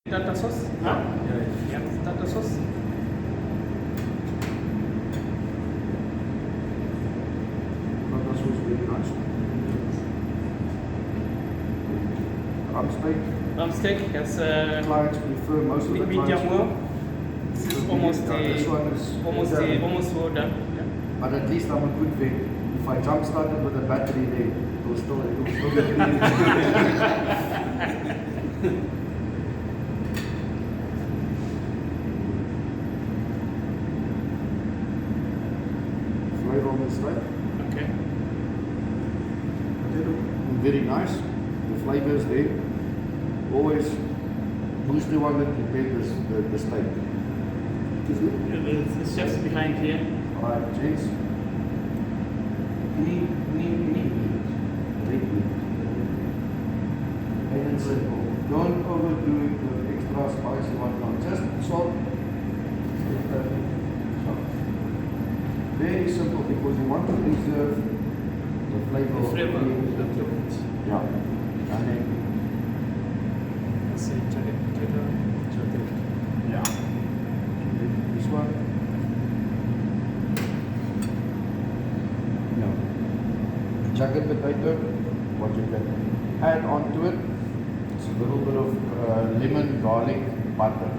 Tartar sauce? Huh? Yeah, tartar sauce. Tartar sauce is very nice. Rumsteak. Drumstick, yes. Clients prefer most of the Medium clients. well. This is almost This one is almost well done. Yeah. But at least I'm a good vet. If I jump started with a battery there, it will still get me. Flavor on the steak. Okay. Very nice. The flavor is there. Always who's the one that prepared the steak? The chef's behind here. Alright, gents. Red meat. And it's simple. Don't overdo it with extra spice and whatnot. Just salt. Very simple because you want to preserve the flavor of the meat. Yeah. And then Let's see, check it. yeah. This one. No. Jagged potato, what you can add on to it is a little bit of lemon, garlic, butter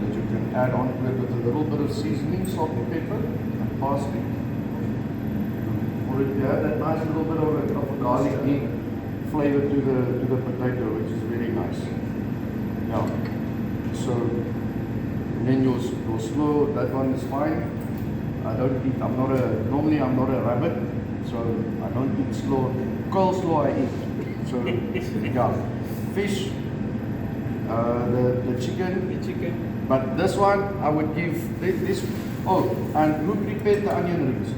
that you can add on to it with a little bit of seasoning, salt and pepper, and parsley. For it to have that nice little bit of a garlicky flavor to the potato, which is very nice. Yeah. So and then your slow, that one is fine. I don't eat. Normally I'm not a rabbit, so I don't eat slow. Coleslaw I eat. So yeah, fish, the chicken. The chicken. But this one I would give this. Oh, and who prepared the onion rings?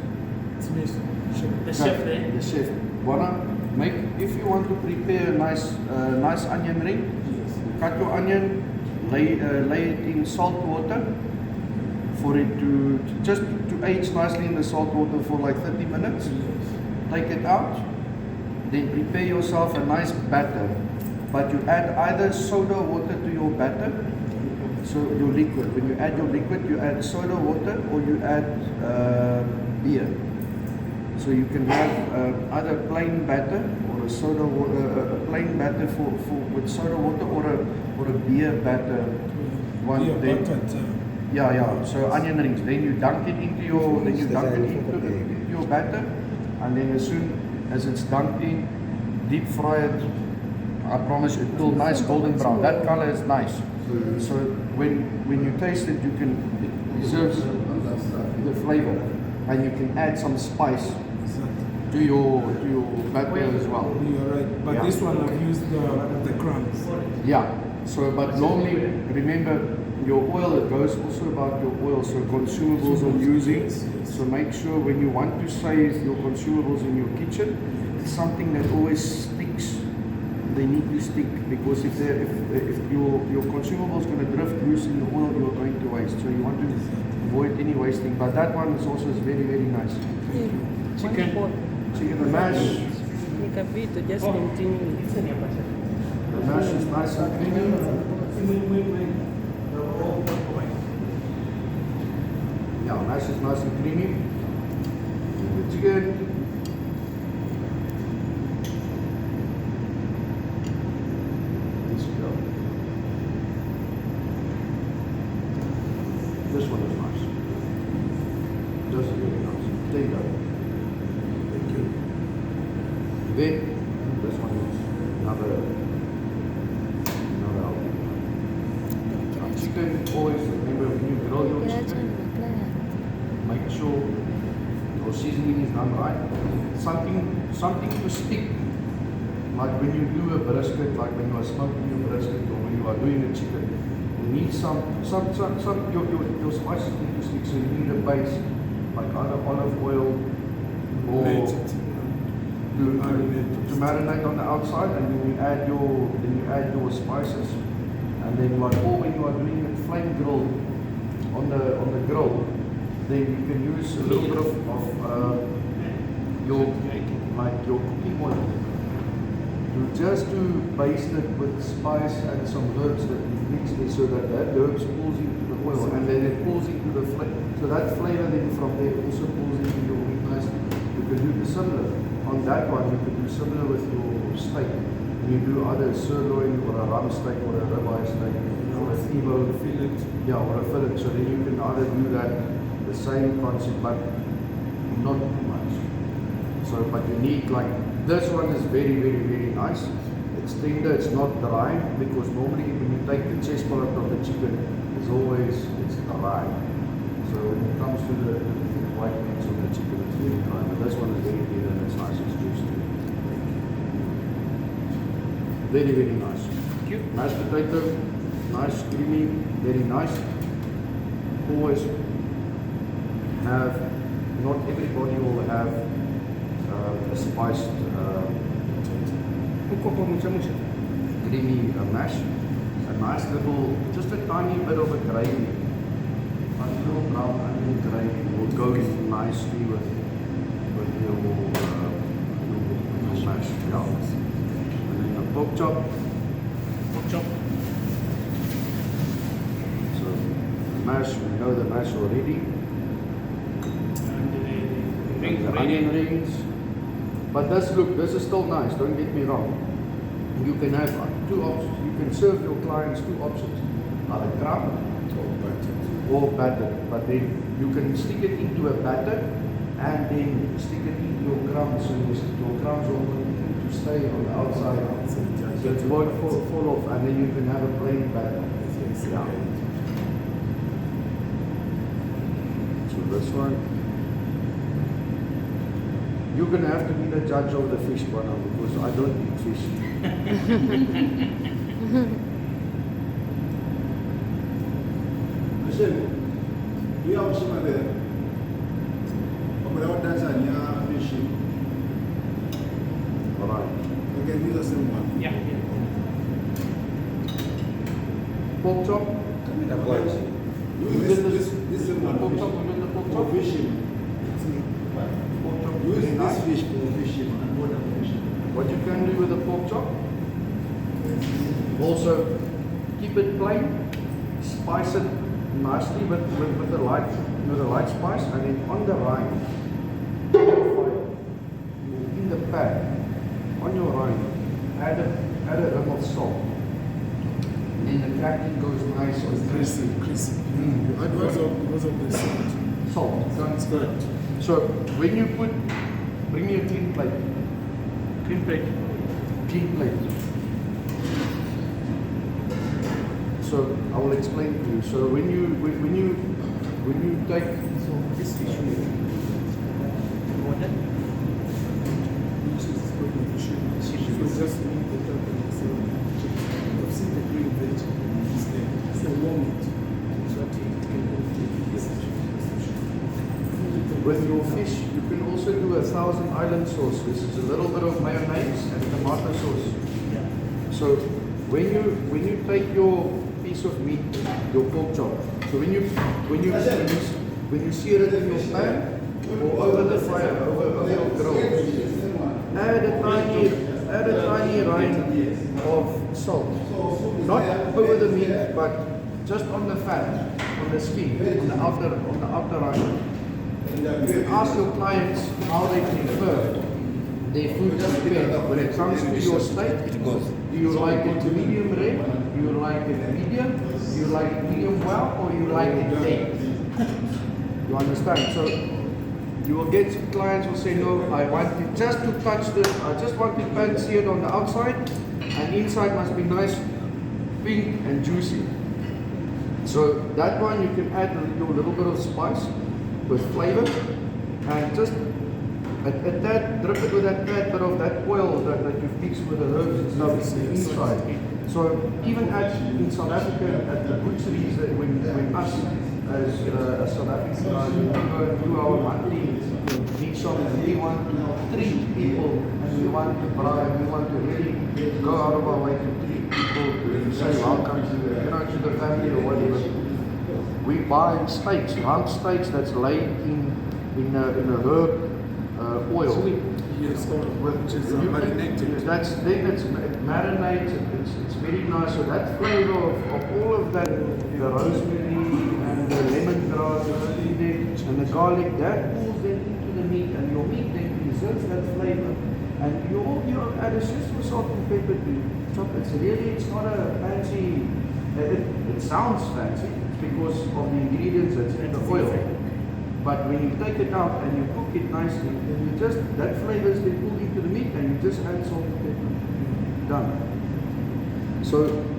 It's me, chef. The chef there. The chef. Wanna make, if you want to prepare a nice onion ring, cut your onion, lay it in salt water for it to just to age nicely in the salt water for like 30 minutes. Take it out, then prepare yourself a nice batter. But you add either soda water to your batter, so your liquid. When you add your liquid, you add soda water or you add beer. So you can have either plain batter or a soda water, a plain batter with soda water or a beer batter. One. Yeah, Then, butter. yeah. So onion rings. Then you dunk it into your your batter, and then as soon as it's dunked in, deep fry it. I promise you, till nice golden brown. That color is nice. So when you taste it, you can preserve the flavor, and you can add some spice to your batter as well. You're right. But Yeah. this one I've used the crumbs. Yeah. So, but normally, remember your oil. It goes also about your oil. So consumables I'm using. So make sure when you want to save your consumables in your kitchen, it's something that always sticks. They need to stick because if your consumables going to drift loose in the oil, you're going to waste. So you want to avoid any wasting. But that one is also very nice. Chicken mash. Ni capito, just continue. The mash is nice and creamy. Yeah, mash is nice and creamy. The chicken. This one is nice. This is really nice. There you go. Thank you. Then this one is another chicken. Always remember when you grill your chicken, make sure your seasoning is done right. Something to stick. Like when you do a brisket, like when you are smoking your brisket or when you are doing a chicken, you need your spices need to stick. So you need a base, like either olive oil or to marinate on the outside, and then you add your spices, and then when you are doing it flame grill on the grill, then you can use a little bit of your cooking oil to just to baste it with spice and some herbs that you there so that that herbs pulls into the oil and then it pulls into the flavor. So that flavor then from there also pulls into your meat nicely. You can do the similar. On that one, you can do similar with your steak. You do either a sirloin or a rump steak or a ribeye steak or a T-bone fillet. Yeah, or a fillet. So then you can either do that, the same concept, but not too much. So, but you need like, this one is very, very, very nice. It's tender, it's not dry, because normally when you take the chest part of the chicken, it's always, it's dry. So when it comes to the white meats of the chicken, it's very dry. But this one is very tender and it's nice, it's juicy. Very, very nice. Thank you. Mashed potato, nice, creamy, very nice. Always have, not everybody will have a spiced creamy mash. A nice little, just a tiny bit of a gravy. A little brown onion gravy will go in nicely with your mash. Yeah. And then the pork chop. Pork chop. So the mash, we know the mash already. And The onion rings. But this, look, this is still nice, don't get me wrong. You can have two options. You can serve your clients two options. Either crumb or batter. But then you can stick it into a batter and then stick it into your crumbs. So your crumbs will continue to stay on the outside. So it won't fall off, and then you can have a plain batter. Yeah. So this one. You're going to have to be the judge of the fish one now, because I don't eat fish. Listen, we have some there. About Tanzania fishing. Alright. Okay, use the same one. Yeah. Pork chop. Use this same one. Pork chop, you get the pork For chop. fishing. Pork chop. Use Very this nice. fish for fishing and water fishing. What you can do with the pork chop, also keep it plain, spice it nicely with the light, the light spice, and then on the rind, in the pan, on your rind, add a rim of salt. And then the crackling goes nice and Crispy. because of the salt. salt. Sounds good. So when you bring me a clean plate. Clean plate. Clean plate. So I will explain to you. So when you take This fish will water. So just leave the top and the salt. I've seen the green veg. So warm it. So that you can with your fish, you can also do a Thousand Island sauce. This is a little bit of mayonnaise and tomato sauce. Yeah. So when you take your piece of meat, your pork chop, so when you sear it in your pan or over the fire, over your grill, add a tiny rind of salt. Not over the meat, but just on the fat, on the skin, on the outer rind. Ask your clients how they prefer their food prepared. When it comes to your steak, do you like it medium rare? Do you like it medium? Do you like it medium well? Or you like it dead? You understand? So you will get some clients who say, no, I want it just to touch this. I just want it pan seared on the outside, and inside must be nice, pink and juicy. So that one you can add your little bit of spice with flavor, and just at that, drip it with that tad bit of that oil that you've mixed with the herbs and stuff inside. So even in South Africa, at the butcheries, when us as South African guys, we go do our monthly meat shop, and we want to treat people, and we want to bribe, we want to really go out of our way to treat people, to say welcome to the family or whatever. We buy steaks, rump steaks that's laid in a herb oil. Yes, which is You can- marinated. That's then it's marinated. It's very nice. So that flavor of all of that, the rosemary and the lemongrass in there, and the garlic, that pulls them into the meat, and your meat then preserves that flavor. And you add a just with salt and pepper to chocolate. So really, it's not a fancy. It sounds fancy. It's because of the ingredients that's in the oil. But when you take it out and you cook it nicely, then you just, that flavor is then pulled into the meat and you just add salt and pepper. Done. So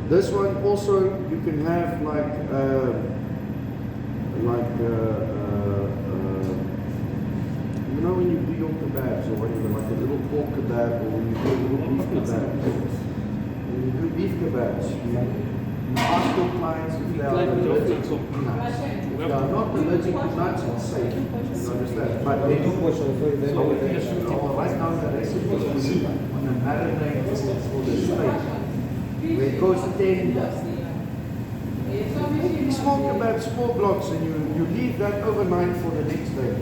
this one also you can have you know when you do your kebabs or whatever, like a little pork kebab or when you do a little beef kebab. When you do beef kebabs, you ask your clients if they are allergic to peanuts. If they are not allergic to nuts, it's safe. You understand? But then, so I'll write down the recipe on the marinade for the steak. Where it goes tender. Small kebabs, small blocks, and you leave that overnight for the next day.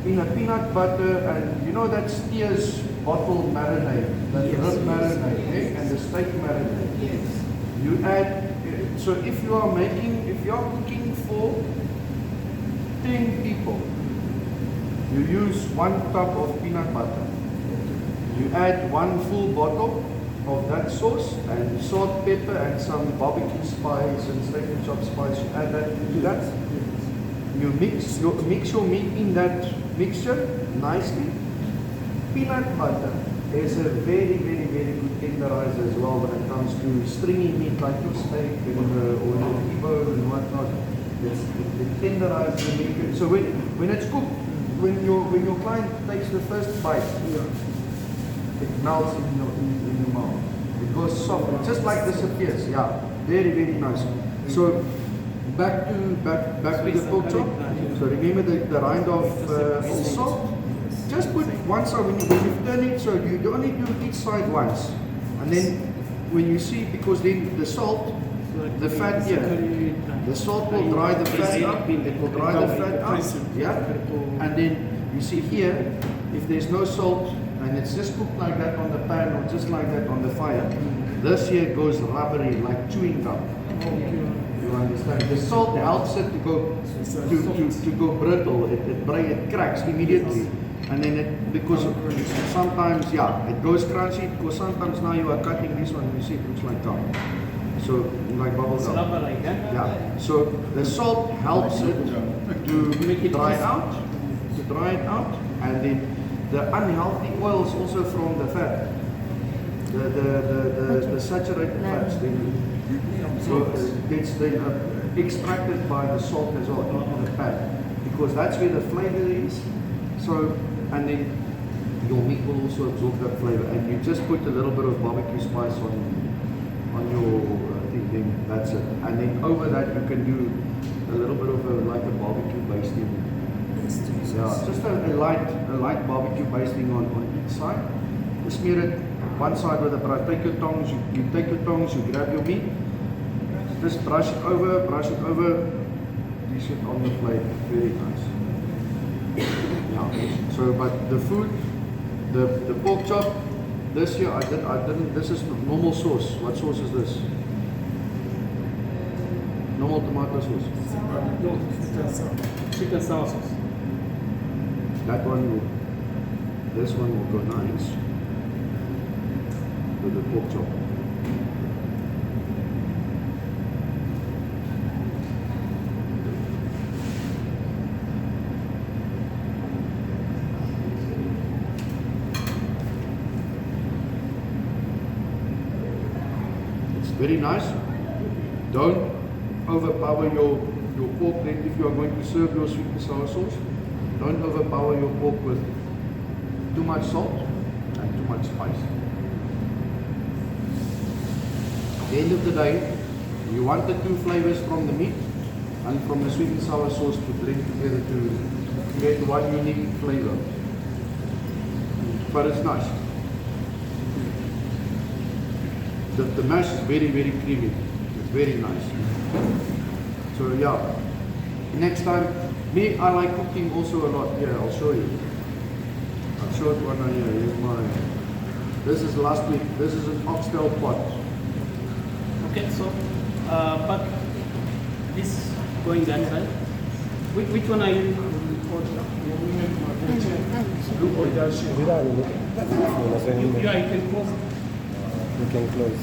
Peanut butter, and you know that Steers bottle marinade, that rib marinade, eh? And the steak marinade. Yes. You add, so if you are cooking for 10 people, you use 1 cup of peanut butter. You add 1 full bottle of that sauce and salt, pepper, and some barbecue spice and steak and chop spice. You add that into that. You mix your meat in that mixture nicely. Peanut butter is a very, very, very good tenderizer as well when it comes to stringy meat like your steak and, or your T-bone and whatnot. It tenderizes the meat. So when it's cooked, when your client takes the first bite, it melts in your mouth. It goes soft. It's just like this appears. Yeah, very, very nice. So back to the pork chop. So remember the rind of salt. Just put one side when you turn it. So you only do each side once, and then when you see, because then the salt, the fat here, the salt will dry the fat up. It will dry the fat up. Yeah, and then you see here, if there's no salt and it's just cooked like that on the pan or just like that on the fire, this here goes rubbery like chewing gum. You understand? The salt helps it to go brittle. It cracks immediately, and then because sometimes it goes crunchy because sometimes now you are cutting this one and you see it looks like gum. So like bubble gum. Rubber like that. Yeah. So the salt helps it to make it dry out, and then the unhealthy oils also from the fat, the saturated fats. So it's then extracted by the salt as well into the fat, because that's where the flavor is. So, and then your meat will also absorb that flavor, and you just put a little bit of barbecue spice on your thing, then that's it. And then over that you can do a little bit of like a barbecue basting. Yeah, just a light barbecue basting on each side. Just smear it one side with a brush. Take your tongs, you take your tongs, you grab your meat. Just brush it over, dish it on the plate. Very nice. Yeah. So, but the food, the pork chop, this here I didn't. This is normal sauce. What sauce is this? Normal tomato sauce. Chicken sour sauce. That one will, this one will go nice with the pork chop. It's very nice. Don't overpower your pork then if you are going to serve your sweet and sour sauce. Don't overpower your pork with too much salt and too much spice. At the end of the day, you want the 2 flavors from the meat and from the sweet and sour sauce to blend together to create one unique flavor. But it's nice. The mash is very, very creamy. It's very nice. So yeah, next time, I like cooking also a lot. Yeah, I'll show you. short one on here. Here's mine. This is last week. This is an oxtail pot. Okay, so but this going that side. Which one are you? Blue or dark shade. Yeah, you can close. We can close.